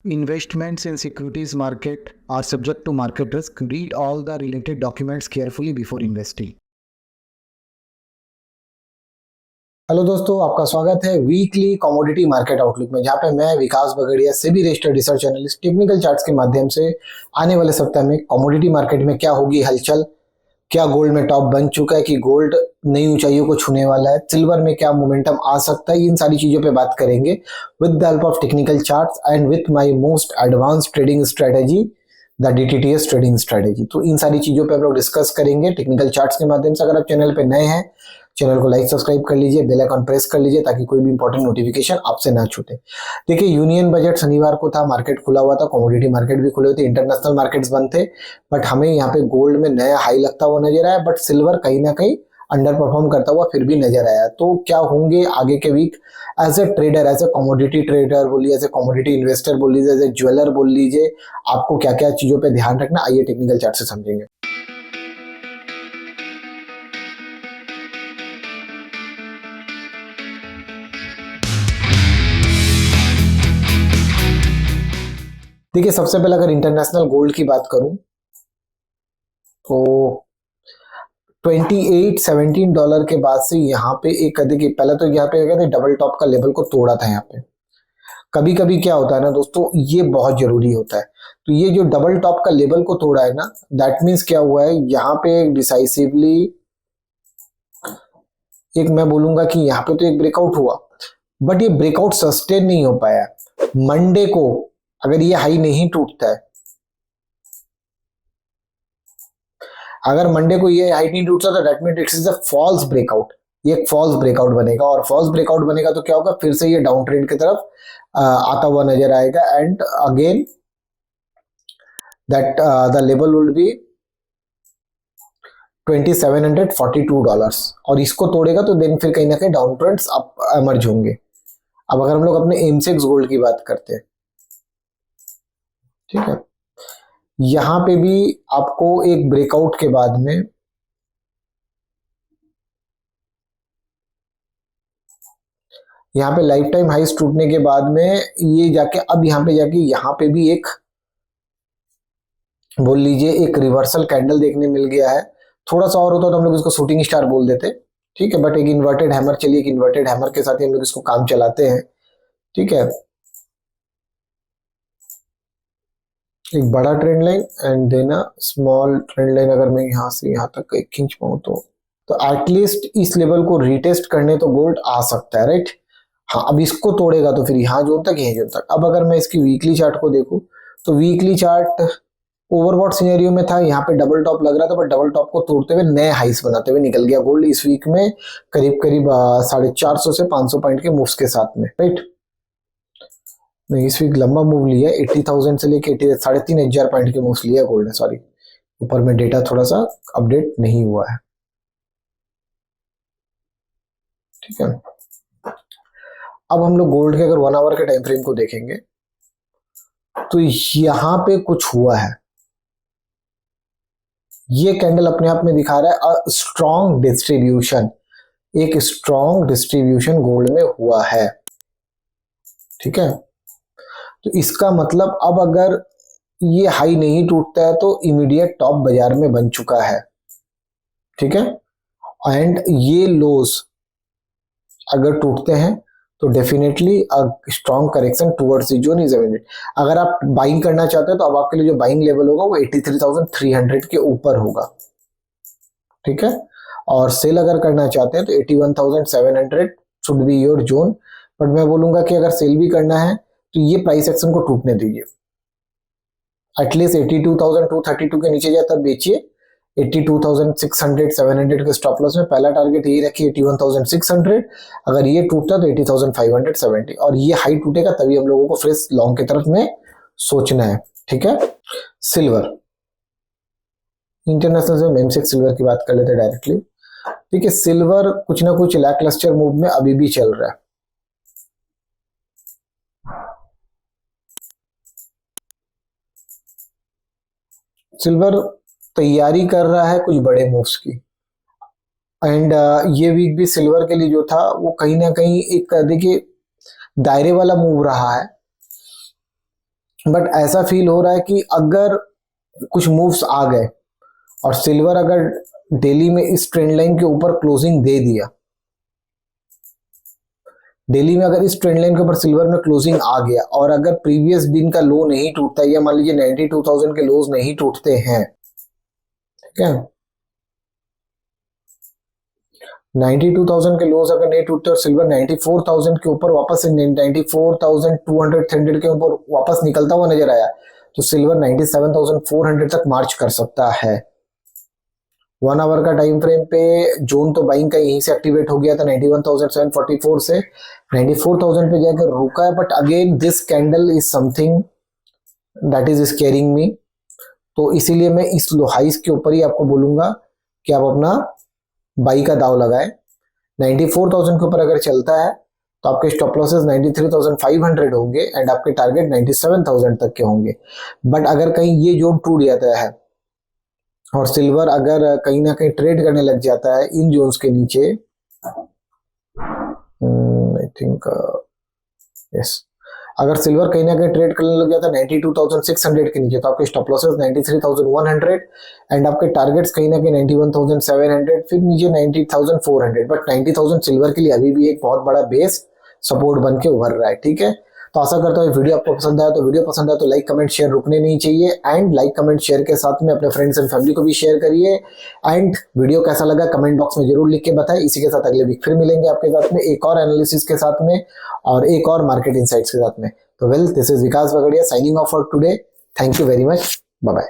Investments in securities market are subject to market risk. Read all the related documents carefully before investing. Hello दोस्तों, आपका स्वागत है weekly commodity market outlook में, जहां पे मैं Vikas Bagadiya SEBI registered research analyst technical charts के माध्यम से आने वाले सप्ताह में कमोडिटी मार्केट में क्या होगी हलचल, क्या गोल्ड में टॉप बन चुका है कि गोल्ड नई ऊंचाइयों को छूने वाला है, सिल्वर में क्या मोमेंटम आ सकता है, इन सारी चीजों पे बात करेंगे with the help of technical charts and with my most advance trading strategy the DTTS trading strategy. तो इन सारी चीजों पे हम लोग डिस्कस करेंगे टेक्निकल चार्ट्स के माध्यम से। अगर आप चैनल पे नए हैं, चैनल को लाइक सब्सक्राइब कर लीजिए, बेल आइकन प्रेस कर लीजिए ताकि कोई भी इंपॉर्टेंट नोटिफिकेशन आपसे ना छूटे। देखिए, यूनियन बजट शनिवार को था, मार्केट खुला हुआ था, कमोडिटी मार्केट भी खुले हुए थे, इंटरनेशनल मार्केट्स बंद थे, बट हमें यहाँ पे गोल्ड में नया हाई लगता हुआ नजर आया, बट सिल्वर कहीं ना कहीं अंडर परफॉर्म करता हुआ फिर भी नजर आया। तो क्या होंगे आगे के week as a trader, as a commodity trader बोलिए, एज ए कमोडिटी इन्वेस्टर बोल लीजिए, एज ए ज्वेलर बोल लीजिए, आपको क्या क्या चीजों पे ध्यान रखना, आइए टेक्निकल चार्ट से समझेंगे। देखिए, सबसे पहले अगर इंटरनेशनल गोल्ड की बात करूं तो $28.17 के बाद से यहाँ पे एक, देखिए पहले तो यहाँ पे कहते डबल टॉप का लेवल को तोड़ा था। यहाँ पे कभी कभी क्या होता है ना दोस्तों, ये बहुत जरूरी होता है। तो ये जो डबल टॉप का लेवल को तोड़ा है ना, दैट मीन्स क्या हुआ है, यहाँ पे डिसाइसिवली एक मैं बोलूंगा कि यहाँ पे तो एक ब्रेकआउट हुआ, बट ये ब्रेकआउट सस्टेन नहीं हो पाया। मंडे को अगर ये हाई नहीं टूटता है, अगर मंडे को ये हाई नहीं टूटता तो that means it is a false breakout. ये एक फॉल्स ब्रेकआउट बनेगा, और फॉल्स ब्रेकआउट बनेगा तो क्या होगा, फिर से ये डाउन ट्रेंड की तरफ आता हुआ नजर आएगा, and again that the level will be $2742, और इसको तोड़ेगा तो देन फिर कहीं ना कहीं डाउन ट्रेंड्स अप एमर्ज होंगे। अब अगर हम लोग अपने एमसेक्स गोल्ड की बात करते हैं, ठीक है, यहां पे भी आपको एक ब्रेकआउट के बाद में यहाँ पे लाइफ टाइम हाइस टूटने के बाद में ये जाके अब यहाँ पे जाके यहाँ पे भी एक बोल लीजिए एक रिवर्सल कैंडल देखने मिल गया है। थोड़ा सा और होता तो हम लोग इसको शूटिंग स्टार बोल देते, ठीक है, बट एक इन्वर्टेड हैमर, चलिए एक इन्वर्टेड हैमर के साथ ही हम लोग इसको काम चलाते हैं, ठीक है। एक बड़ा trend line and then a small trend line, अगर मैं यहाँ से यहाँ तक एक खींच पाऊँ तो एटलीस्ट इस लेवल को रिटेस्ट करने तो गोल्ड आ सकता है, राइट। हाँ, अब इसको तोड़ेगा तो फिर यहाँ जोन तक, यही जोन तक। अब अगर मैं इसकी वीकली चार्ट को देखूं तो वीकली चार्ट ओवरबॉट सिनेरियो में था, यहाँ पे डबल टॉप लग रहा था, बट डबल टॉप को तोड़ते हुए नए हाइस बनाते हुए निकल गया गोल्ड इस वीक में, करीब करीब 450 से 500 पॉइंट के मूव्स के साथ में, राइट। नहीं, इस वीक लंबा मूव लिया, 80,000 से लेके 3,500 पॉइंट के मूव्स लिया गोल्ड ने, सॉरी ऊपर में डेटा थोड़ा सा अपडेट नहीं हुआ है, ठीक है। अब हम लोग गोल्ड के अगर 1 आवर के टाइम फ्रेम को देखेंगे तो यहां पे कुछ हुआ है। ये कैंडल अपने आप में दिखा रहा है अ स्ट्रॉन्ग डिस्ट्रीब्यूशन, एक स्ट्रॉन्ग डिस्ट्रीब्यूशन गोल्ड में हुआ है, ठीक है। तो इसका मतलब अब अगर ये हाई नहीं टूटता है तो इमीडिएट टॉप बाजार में बन चुका है, ठीक है। एंड ये लोज अगर टूटते हैं तो definitely strong correction towards the zone is immediate. अगर आप बाइंग करना चाहते हैं तो अब आपके लिए जो बाइंग लेवल होगा वो 83,300 के ऊपर होगा, ठीक है। और सेल अगर करना चाहते हैं तो 81,700 should be your zone, but मैं बोलूंगा कि अगर सेल भी करना है तो ये प्राइस एक्शन को टूटने दीजिए, एटलीस्ट 82,232 के नीचे जाए तब बेचिए। 82,600 700 के स्टॉप लॉस में पहला टारगेट यही रखिए 81,600, अगर ये टूटता तो 80,570, और ये हाई टूटेगा तभी हम लोगों को फ्रेश लॉन्ग की तरफ में सोचना है, ठीक है। सिल्वर, इंटरनेशनल से मेमसेक्स सिल्वर की बात कर लेते हैं डायरेक्टली, ठीक है। सिल्वर कुछ ना कुछ लैकलस्टर मूव में अभी भी चल रहा है, सिल्वर तैयारी कर रहा है कुछ बड़े मूव्स की, एंड ये वीक भी सिल्वर के लिए जो था वो कहीं ना कहीं एक देखिए दायरे वाला मूव रहा है, बट ऐसा फील हो रहा है कि अगर कुछ मूव्स आ गए और सिल्वर अगर डेली में इस ट्रेंड लाइन के ऊपर क्लोजिंग दे दिया, डेली में अगर इस ट्रेंड लाइन के ऊपर सिल्वर में क्लोजिंग आ गया और अगर प्रीवियस दिन का लो नहीं टूटता या मान लीजिए 92,000 के लोज नहीं टूटते हैं, ठीक है, 92,000 के लोज अगर नहीं टूटते और सिल्वर 94,000 के ऊपर वापस से 94,200 के ऊपर वापस निकलता हुआ नजर आया, तो सिल्वर 97,400 तक मार्च कर सकता है। 1 आवर का टाइम फ्रेम पे जोन तो बाइंग का यहीं से एक्टिवेट हो गया था 91,744 से 94,000 पे जाकर रुका है, but again this candle is something that is scaring me. तो इसीलिए मैं इस लो हाइस के ऊपर ही आपको बोलूंगा कि आप अपना बाई का दाव लगाए। 94,000 के ऊपर अगर चलता है तो आपके स्टॉप लॉसेस 93,500 होंगे एंड आपके टारगेट 97,000 तक के होंगे। बट अगर कहीं ये जोन टूट जाता है और सिल्वर अगर कहीं ना कहीं ट्रेड करने लग जाता है इन जोन्स के नीचे, आई थिंक यस, अगर सिल्वर कहीं ना कहीं ट्रेड करने लग जाता है 92,600 के नीचे, तो आपके स्टॉप लॉसेस 93,100 एंड आपके टारगेट्स कहीं ना कहीं 91,700, फिर नीचे 90,400। बट 90,000 सिल्वर के लिए अभी भी एक बहुत बड़ा बेस सपोर्ट बन के उभर रहा है, ठीक है। तो आशा करता हूँ वीडियो आपको पसंद आया, तो वीडियो पसंद आया तो लाइक कमेंट शेयर रुकने नहीं चाहिए एंड लाइक कमेंट शेयर के साथ में अपने फ्रेंड्स एंड फैमिली को भी शेयर करिए एंड वीडियो कैसा लगा कमेंट बॉक्स में जरूर लिख के बताएं। इसी के साथ अगले वीक फिर मिलेंगे आपके साथ में एक और एनालिसिस के साथ में और एक और मार्केट इनसाइट्स के साथ में। तो well, this is Vikas Bagadia signing off for today. Thank you very much, bye bye.